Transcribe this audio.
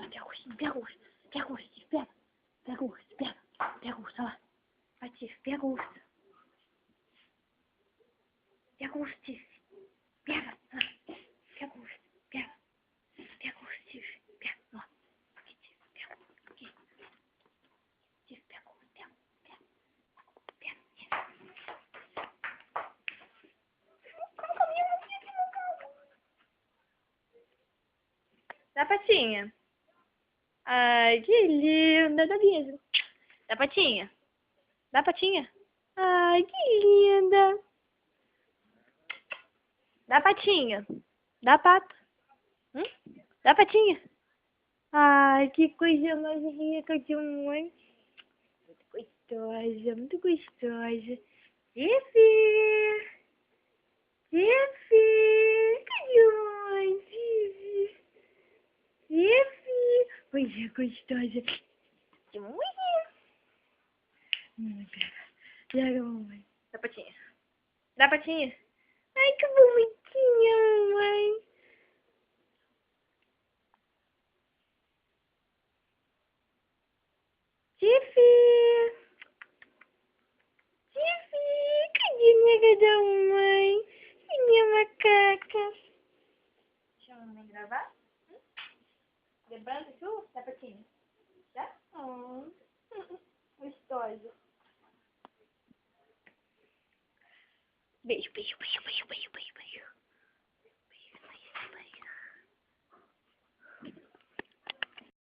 pega o ursinho, pega o urso. Pega o urso, Tiff, pega. Pega o urso, pega. Pega o urso, olha lá. Vai, Tiff, pega o urso. Pega o urso, Tiff. Pega. Pega o urso, pega. Pega o urso, Tiff. Pega, ó. Aqui, Tiff, pega. Aqui. Tiff, pega o urso, pega. Pega. Dá patinha. Ai, que linda. Dá beijo. Dá patinha. Dá patinha. Ai, que linda. Dá patinha. Dá pata. Dá patinha. Ai, que coisa mais rica de mãe. Muito gostosa, muito gostosa. Tiffy. Tiffy. Cadê a mãe, Tiffy? Tiffy. Coisa gostosa. De mãe. Pega. Pega, mamãe. Dá patinha. Dá patinha. Ai, que bonitinha, mamãe. Tiffy. Tiffy. Cadê minha gata mamãe? E minha macaca? Deixa a mamãe gravar. Levanta aqui, dá patinha. Tá? Gostosa. Beijo, beijo, beijo, beijo, beijo, beijo, beijo.